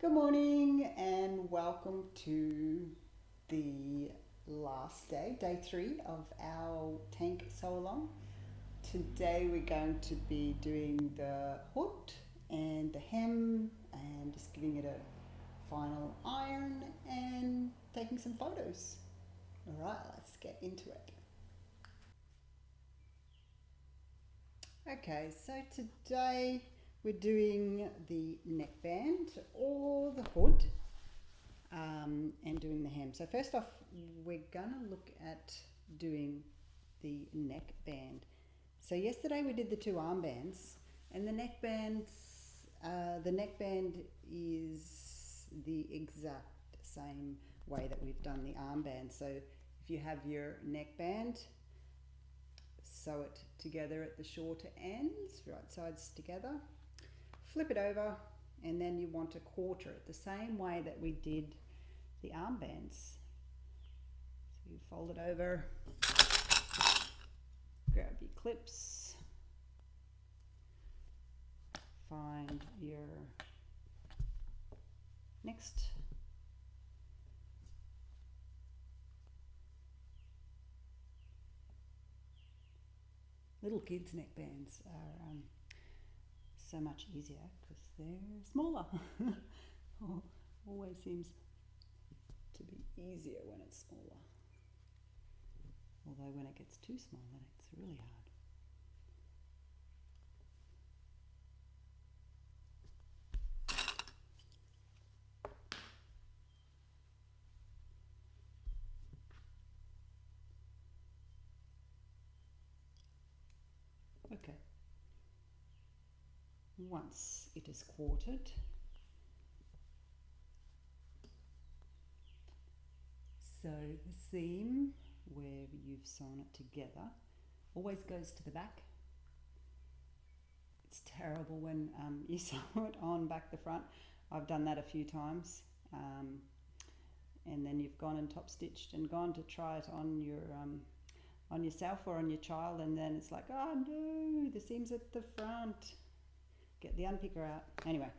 Good morning and welcome to the last day, day 3 of our tank sew along. Today we're going to be doing the hood and the hem and just giving it a final iron and taking some photos. Alright, let's get into it. Okay, so today we're doing the neckband or the hood and doing the hem. So first off, we're going to look at doing the neckband. So yesterday we did the 2 armbands, and the neckband is the exact same way that we've done the armband. So if you have your neckband, sew it together at the shorter ends, right sides together, flip it over, and then you want to quarter it the same way that we did the armbands. So you fold it over, grab your clips, find your next little kids' neckbands are so much easier because they're smaller. Always seems to be easier when it's smaller. Although when it gets too small, then it's really hard. Okay. Once it is quartered, so the seam where you've sewn it together always goes to the back. It's terrible when you sew it on back to front. I've done that a few times, and then you've gone and top stitched and gone to try it on your on yourself or on your child, and then it's like, oh no, the seam's at the front. Get the unpicker out. Anyway,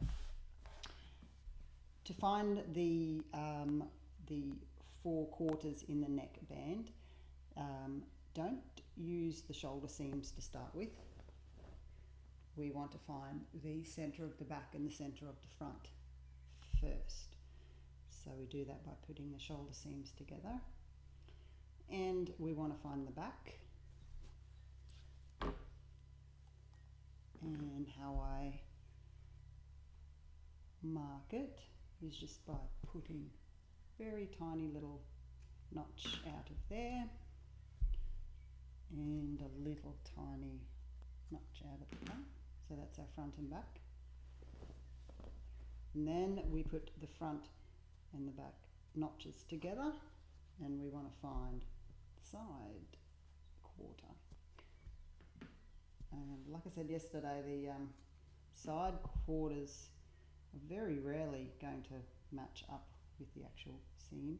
to find the 4 quarters in the neckband, don't use the shoulder seams to start with. We want to find the centre of the back and the centre of the front first. So we do that by putting the shoulder seams together. And we want to find the back. And how I mark it is just by putting very tiny little notch out of there and a little tiny notch out of the front. So that's our front and back. And then we put the front and the back notches together, and we want to find side quarter. And like I said yesterday, the side quarters are very rarely going to match up with the actual seam,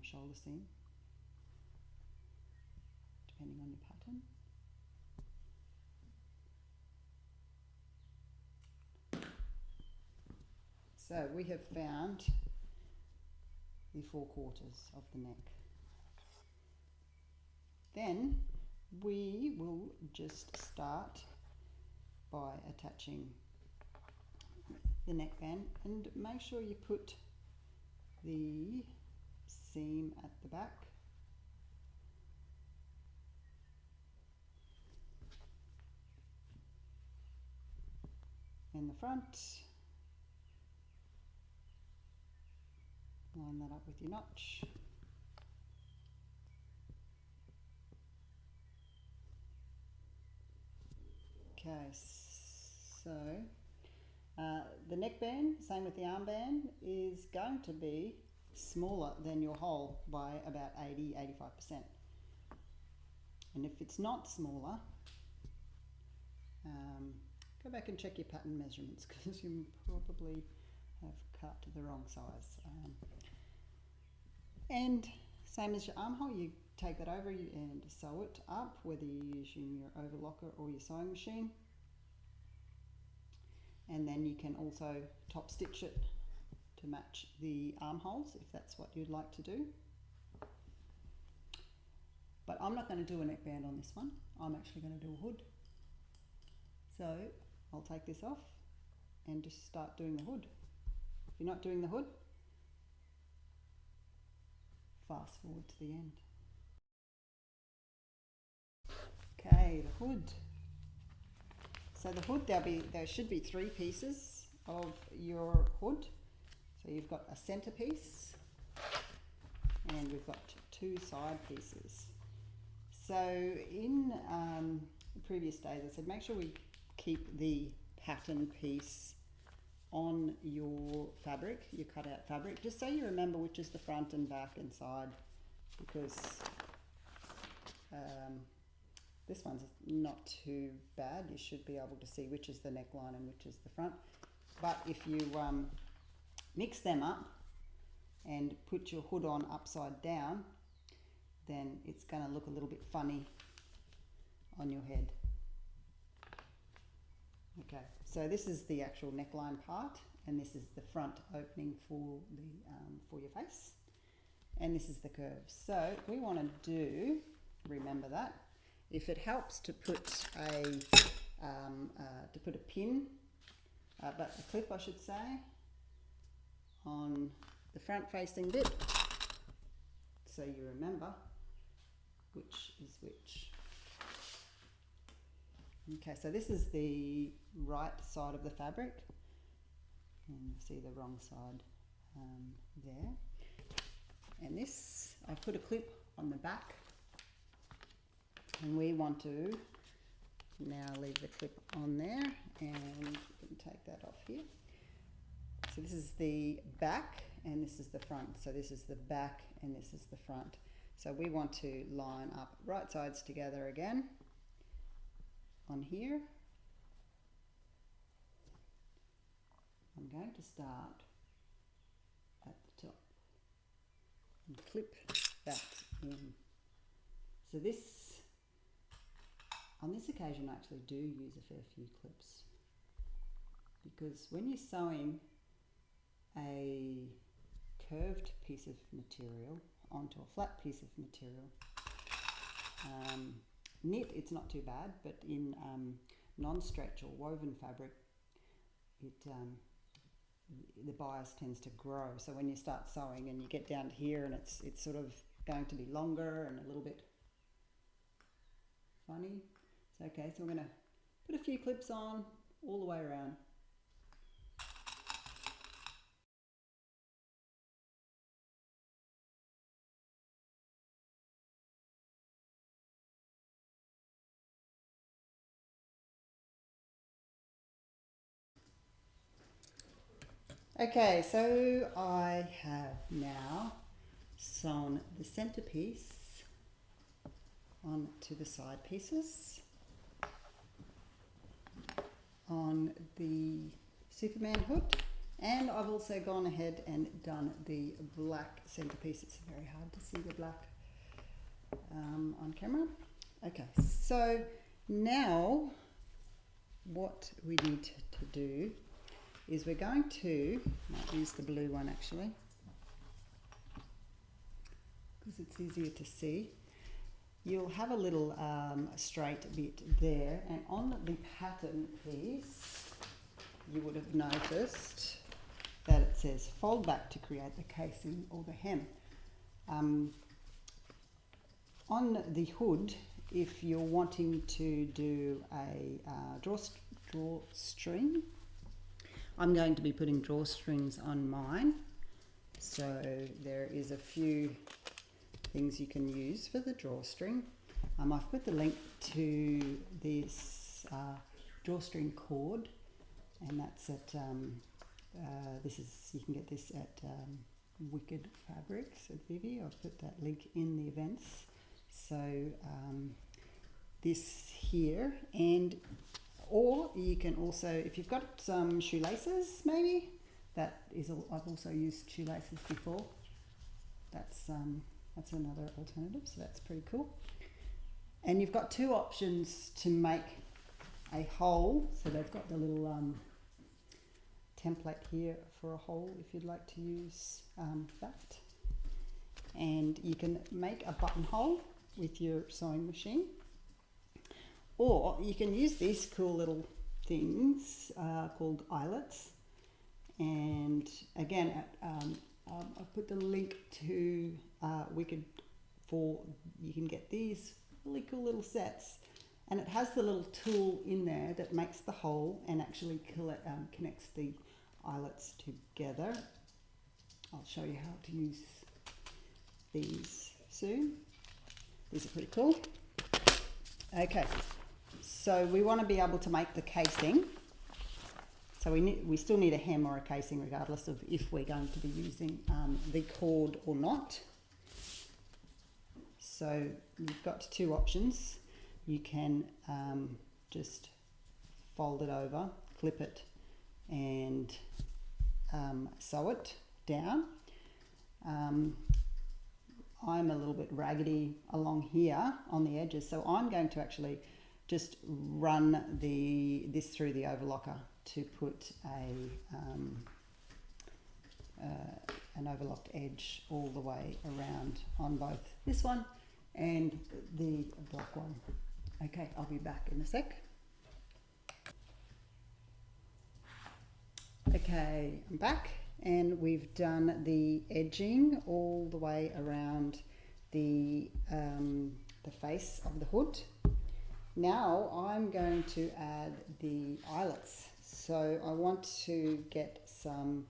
shoulder seam, depending on your pattern. So we have found the 4 quarters of the neck. Then we will just start by attaching the neckband, and make sure you put the seam at the back and the front. Line that up with your notch. Okay, so the neckband, same with the armband, is going to be smaller than your hole by about 80–85%. And if it's not smaller, go back and check your pattern measurements, because you probably have cut the wrong size. And same as your armhole, you take that over and sew it up, whether you're using your overlocker or your sewing machine. and then you can also top stitch it to match the armholes if that's what you'd like to do. But I'm not going to do a neckband on this one. I'm actually going to do a hood. So I'll take this off and just start doing the hood. If you're not doing the hood, fast forward to the end. Okay, the hood. So the hood, there should be 3 pieces of your hood. So you've got a centre piece and we've got 2 side pieces. So in the previous days I said make sure we keep the pattern piece on your fabric, your cutout fabric, just so you remember which is the front and back and side, because this one's not too bad. You should be able to see which is the neckline and which is the front. But if you mix them up and put your hood on upside down, then it's going to look a little bit funny on your head. Okay, so this is the actual neckline part, and this is the front opening for your face, and this is the curves. So we want to do, remember that, if it helps to put a pin, but a clip I should say, on the front facing bit, so you remember which is which. Okay, so this is the right side of the fabric, and you see the wrong side there. And this, I put a clip on the back, and we want to now leave the clip on there, and we can take that off here. So this is the back and this is the front. So this is the back and this is the front. So we want to line up right sides together again on here. I'm going to start at the top and clip that in. So this, on this occasion I actually do use a fair few clips, because when you're sewing a curved piece of material onto a flat piece of material, knit it's not too bad, but in non-stretch or woven fabric, the bias tends to grow. So when you start sewing and you get down to here and it's sort of going to be longer and a little bit funny. So okay, so we're going to put a few clips on all the way around. Okay, so I have now sewn the centerpiece onto the side pieces on the Superman hood, and I've also gone ahead and done the black centerpiece. It's very hard to see the black on camera. Okay, so now what we need to do is we're going to, might use the blue one actually, because it's easier to see. You'll have a little straight bit there, and on the pattern piece you would have noticed that it says fold back to create the casing or the hem. On the hood, if you're wanting to do a drawstring, I'm going to be putting drawstrings on mine, so there is a few things you can use for the drawstring. I've put the link to this drawstring cord, and that's at you can get this at Wicked Fabrics at Vivi. I've put that link in the events. So this here, and or you can also, if you've got some shoelaces, maybe that is. I've also used shoelaces before. That's another alternative. So that's pretty cool. And you've got 2 options to make a hole. So they've got the little template here for a hole if you'd like to use that. And you can make a buttonhole with your sewing machine, or you can use these cool little things called eyelets. And again, I've put the link to Wicked for, you can get these really cool little sets, and it has the little tool in there that makes the hole and actually connects the eyelets together. I'll show you how to use these soon. These are pretty cool. Okay, so we want to be able to make the casing. So we still need a hem or a casing regardless of if we're going to be using the cord or not. So you've got two options. You can just fold it over, clip it, and sew it down. I'm a little bit raggedy along here on the edges, so I'm going to actually just run this through the overlocker to put an overlocked edge all the way around on both this one and the black one. Okay, I'll be back in a sec. Okay, I'm back, and we've done the edging all the way around the face of the hood. Now I'm going to add the eyelets. So I want to get some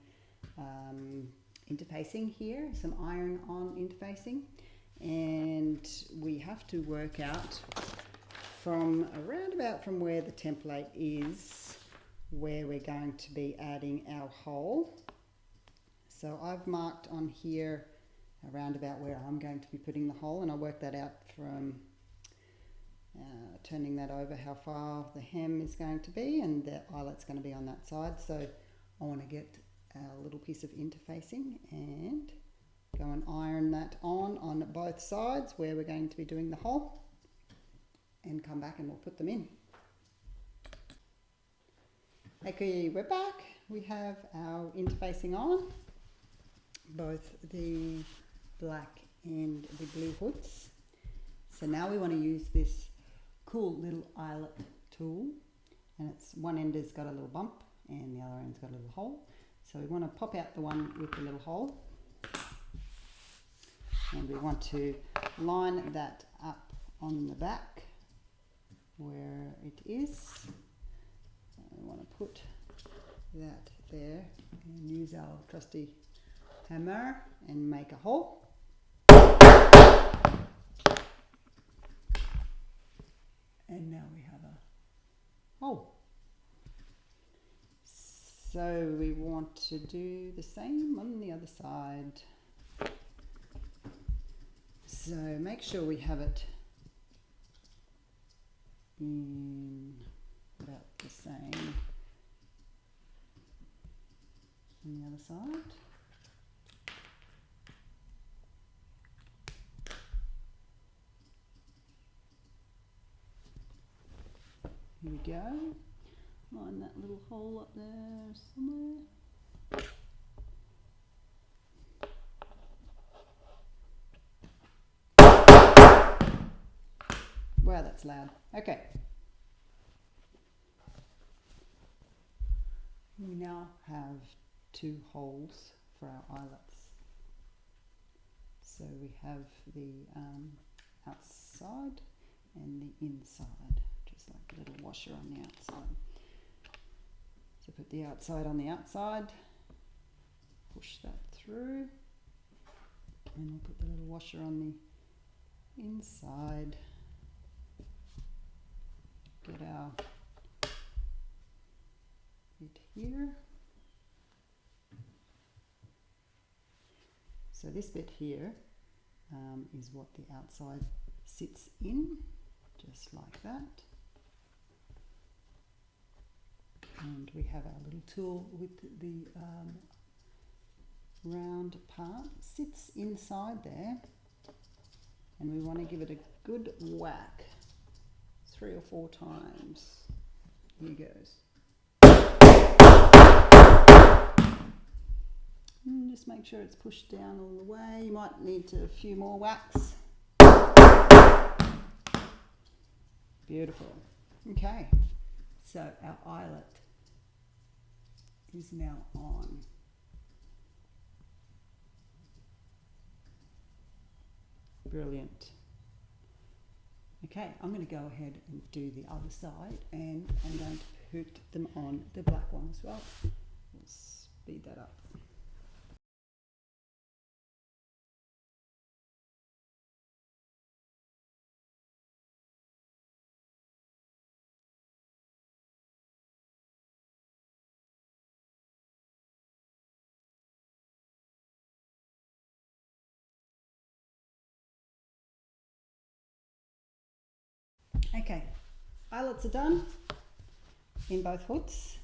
interfacing here, some iron-on interfacing, and we have to work out from around about from where the template is where we're going to be adding our hole. So I've marked on here around about where I'm going to be putting the hole, and I worked that out from turning that over how far the hem is going to be, and the eyelet's going to be on that side. So I want to get a little piece of interfacing and go and iron that on both sides where we're going to be doing the hole, and come back and we'll put them in. Okay, we're back. We have our interfacing on, both the black and the blue hoods. So now we want to use this cool little eyelet tool, and it's one end has got a little bump and the other end's got a little hole. So we want to pop out the one with the little hole, and we want to line that up on the back where it is. So we want to put that there and use our trusty hammer and make a hole. And now we have a hole. So we want to do the same on the other side. So make sure we have it in about the same on the other side. Here we go. Line that little hole up there somewhere. Wow, that's loud. Okay. We now have two holes for our eyelets. So we have the outside and the inside, just like a little washer on the outside. So put the outside on the outside, push that through, and we'll put the little washer on the inside. Get our bit here. So this bit here is what the outside sits in, just like that. And we have our little tool with the round part, sits inside there, and we want to give it a good whack 3 or 4 times. Here goes. just make sure it's pushed down all the way. You might need a few more whacks. Beautiful. Okay, so our eyelet is now on. Brilliant. Okay, I'm going to go ahead and do the other side, and I'm going to put them on the black one as well. We'll speed that up. Okay, eyelets are done in both hoods.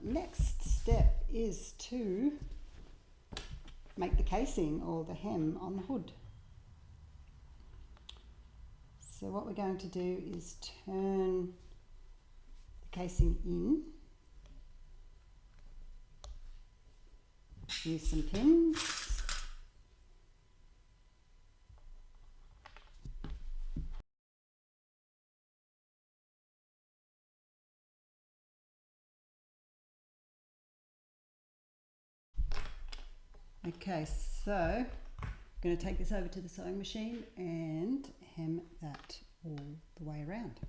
Next step is to make the casing or the hem on the hood. So what we're going to do is turn the casing in, use some pins. Okay, so I'm going to take this over to the sewing machine and hem that all the way around.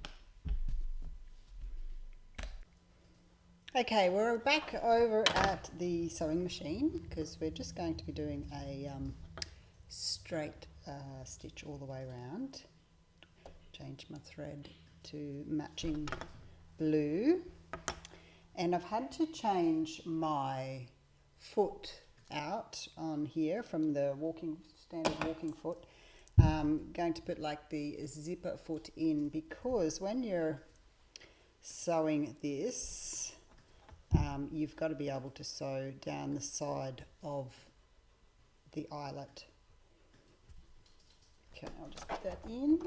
Okay, we're back over at the sewing machine because we're just going to be doing a straight stitch all the way around. Change my thread to matching blue, and I've had to change my foot out on here from the standard walking foot. Going to put like the zipper foot in, because when you're sewing this, you've got to be able to sew down the side of the eyelet. Okay, I'll just put that in.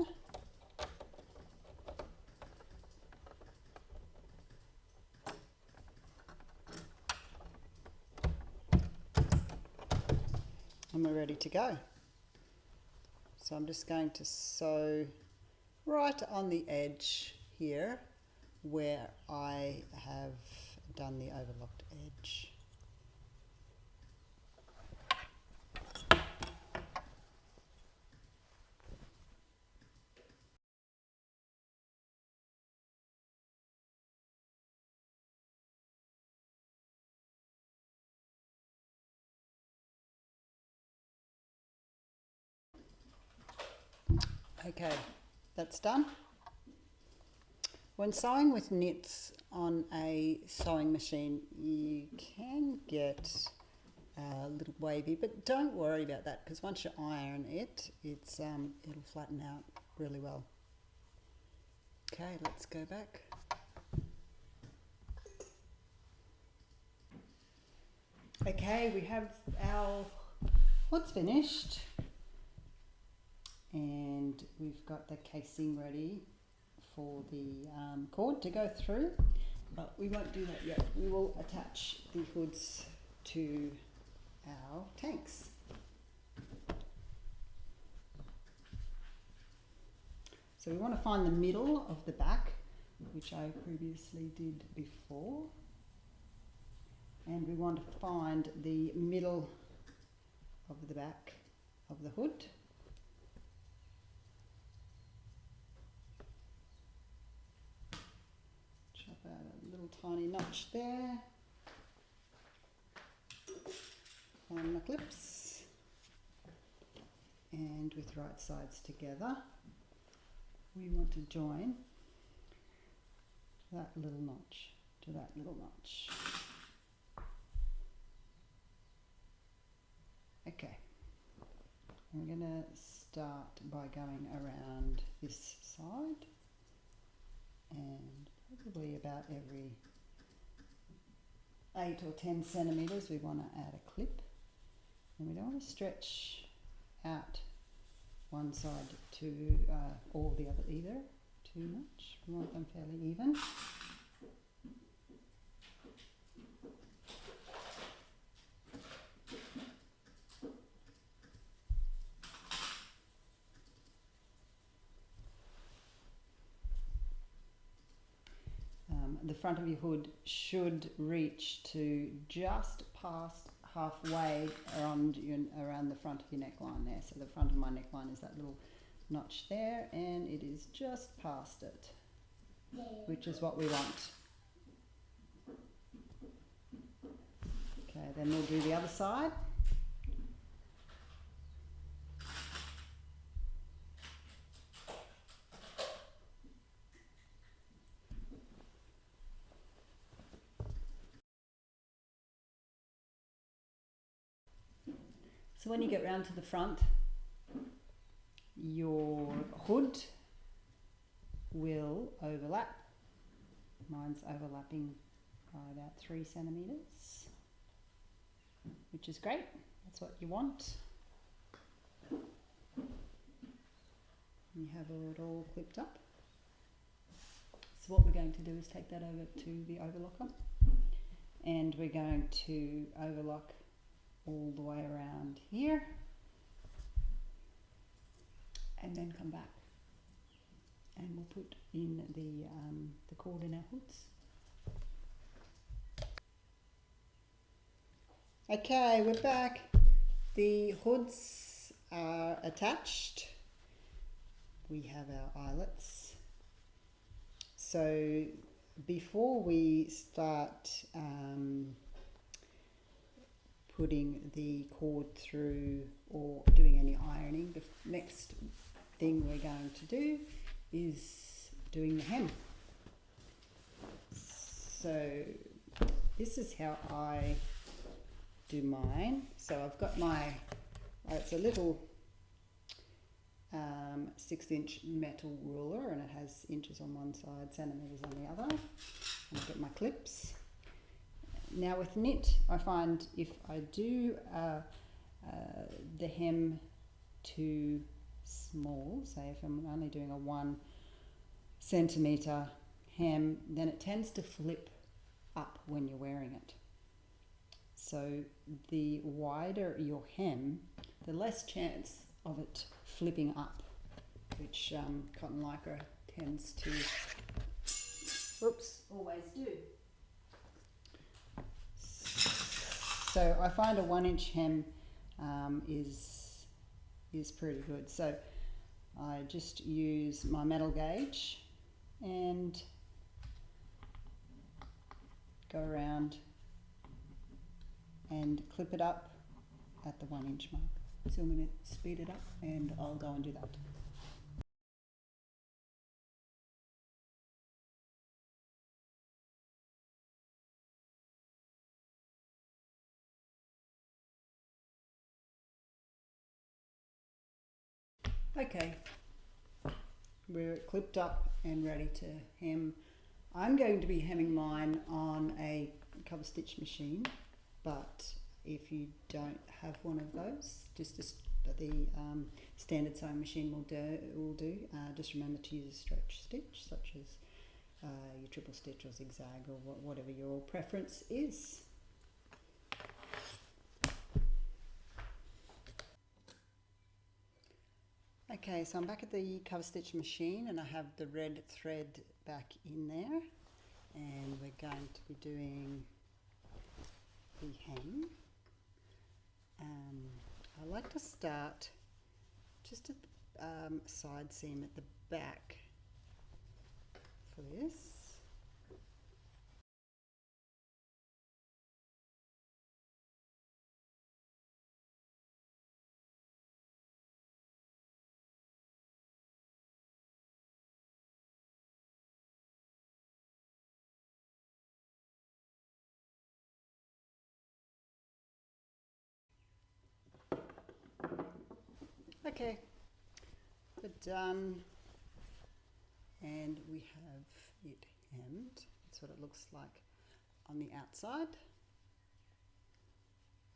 And we're ready to go. So I'm just going to sew right on the edge here where I have done the overlocked edge. Okay, that's done. When sewing with knits on a sewing machine, you can get a little wavy, but don't worry about that, because once you iron it, it'll flatten out really well. Okay, let's go back. Okay, we have our hood's finished, and we've got the casing ready for the cord to go through, but we won't do that yet. We will attach the hoods to our tanks. So we want to find the middle of the back, which I previously did before, and we want to find the middle of the back of the hood. Chop out a little tiny notch there. Find my clips, and with right sides together, we want to join that little notch to that little notch. Okay, I'm going to start by going around this side, and probably about every 8 or 10 centimetres we want to add a clip, and we don't want to stretch out one side to or the other either too much. We want them fairly even. front of your hood should reach to just past halfway around the front of your neckline there. So the front of my neckline is that little notch there, and it is just past it, which is what we want. Okay, then we'll do the other side. So when you get round to the front, your hood will overlap. Mine's overlapping by about 3 centimetres, which is great. That's what you want. You have it all clipped up. So what we're going to do is take that over to the overlocker, and we're going to overlock all the way around here, and then come back, and we'll put in the cord in our hoods. Okay, we're back. The hoods are attached. We have our eyelets. So before we start putting the cord through or doing any ironing, the next thing we're going to do is doing the hem. So this is how I do mine. So I've got my, it's a little 6-inch metal ruler, and it has inches on one side, centimetres on the other. And I've got my clips. Now with knit, I find if I do the hem too small, say if I'm only doing a 1 centimetre hem, then it tends to flip up when you're wearing it. So the wider your hem, the less chance of it flipping up, which cotton lycra tends to, always do. So I find a 1-inch hem is pretty good. So I just use my metal gauge and go around and clip it up at the 1-inch mark. So I'm going to speed it up, and I'll go and do that. Okay, we're clipped up and ready to hem. I'm going to be hemming mine on a cover stitch machine, but if you don't have one of those, just the standard sewing machine will do. Just remember to use a stretch stitch, such as your triple stitch or zigzag, or whatever your preference is. Okay, so I'm back at the cover stitch machine, and I have the red thread back in there, and we're going to be doing the hem. I like to start just at the side seam at the back for this. Okay, we're done, and we have it hemmed. That's what it looks like on the outside,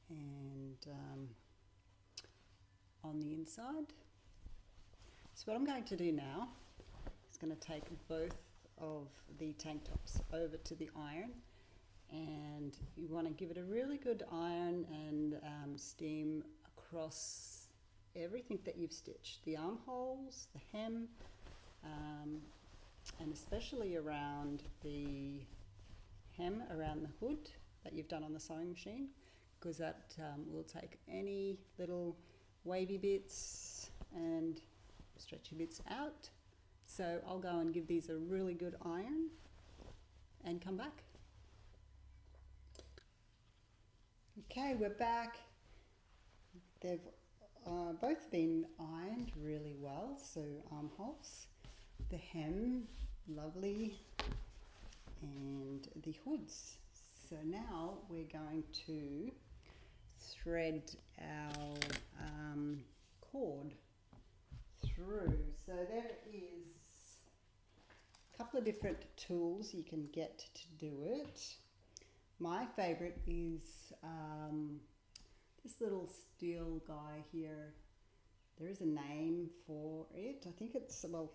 and on the inside. So what I'm going to do now is going to take both of the tank tops over to the iron, and you want to give it a really good iron and steam across everything that you've stitched, the armholes, the hem, and especially around the hem around the hood that you've done on the sewing machine, because that will take any little wavy bits and stretchy bits out. So I'll go and give these a really good iron and come back. Okay, we're back. They've both been ironed really well, so armholes, the hem, lovely, and the hoods. So now we're going to thread our cord through. So there is a couple of different tools you can get to do it. My favourite is this little steel guy here. There is a name for it. I think it's, well,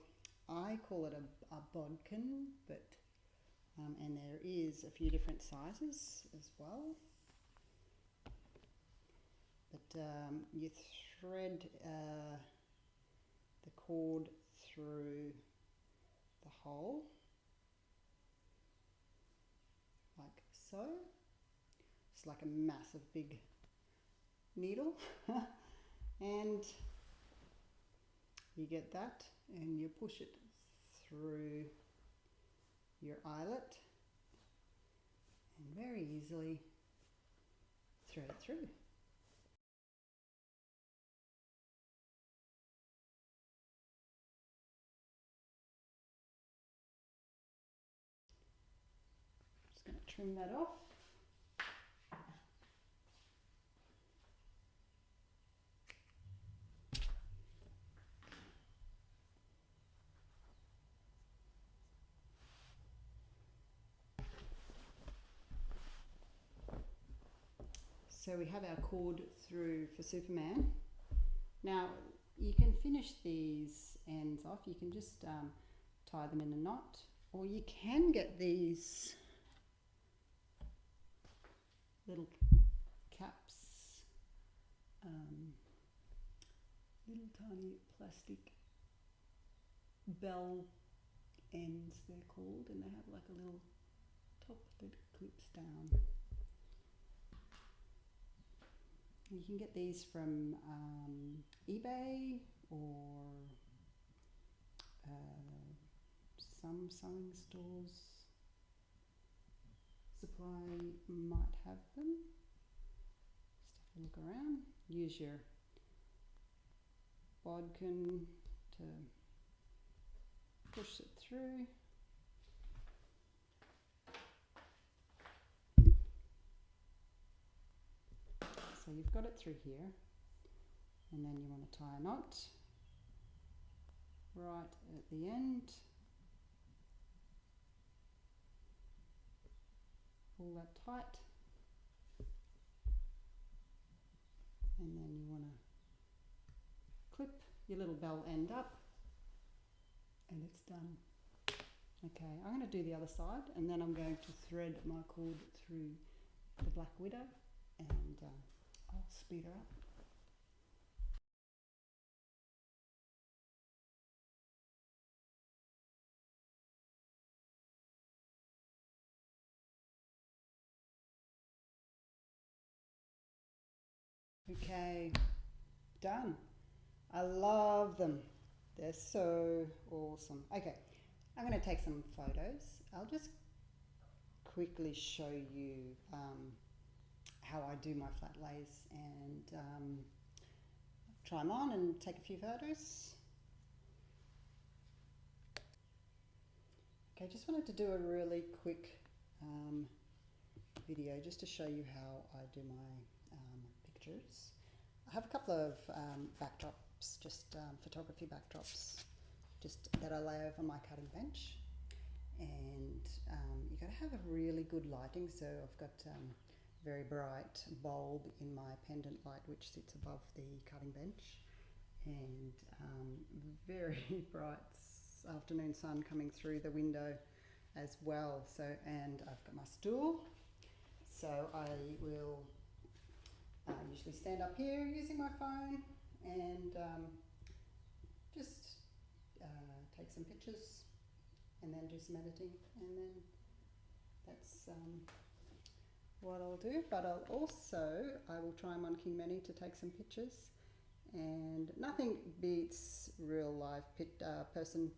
I call it a bodkin, but and there is a few different sizes as well. But you thread the cord through the hole like so. It's like a massive big needle and you get that and you push it through your eyelet and very easily thread it through. Just going to trim that off. So we have our cord through for Superman. Now you can finish these ends off. You can just tie them in a knot, or you can get these little caps, little tiny plastic bell ends they're called, and they have like a little top that clips down. You can get these from eBay or some sewing stores. Supply might have them. Just have a look around. Use your bodkin to push it through. So you've got it through here, and then you want to tie a knot right at the end. Pull that tight, and then you want to clip your little bell end up, and it's done. Okay, I'm going to do the other side, and then I'm going to thread my cord through the Black Widow, and I'll speed her up. Okay, done. I love them. They're so awesome. Okay, I'm going to take some photos. I'll just quickly show you how I do my flat lays and try them on and take a few photos. Okay, just wanted to do a really quick video just to show you how I do my pictures. I have a couple of backdrops, just photography backdrops, just that I lay over my cutting bench, and you've got to have a really good lighting. So I've got very bright bulb in my pendant light which sits above the cutting bench, and very bright afternoon sun coming through the window as well. So, and I've got my stool, so I will usually stand up here using my phone and just take some pictures and then do some editing, and then that's what I'll do. But I will try him on King Manny to take some pictures, and nothing beats real life person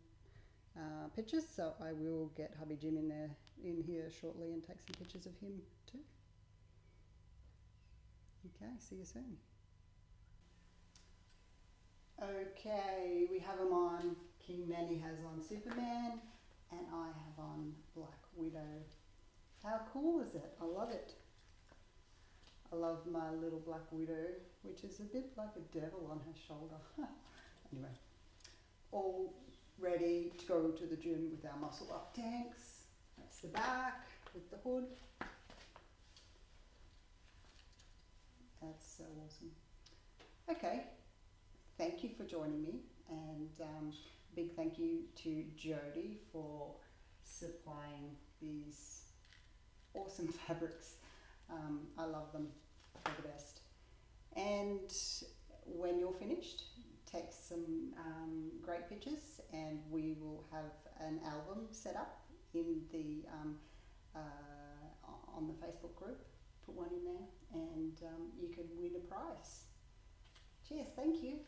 pictures. So I will get hubby Jim in here shortly and take some pictures of him too. Okay, see you soon. Okay, we have him on. King Manny has on Superman, and I have on Black Widow. How cool is it? I love it. I love my little Black Widow, which is a bit like a devil on her shoulder. Anyway, all ready to go to the gym with our muscle up tanks. That's the back with the hood. That's so awesome. Okay, thank you for joining me, and big thank you to Jody for supplying these awesome fabrics. I love them, they're the best. And when you're finished, take some great pictures, and we will have an album set up in the on the Facebook group. Put one in there, and you can win a prize. Cheers, thank you.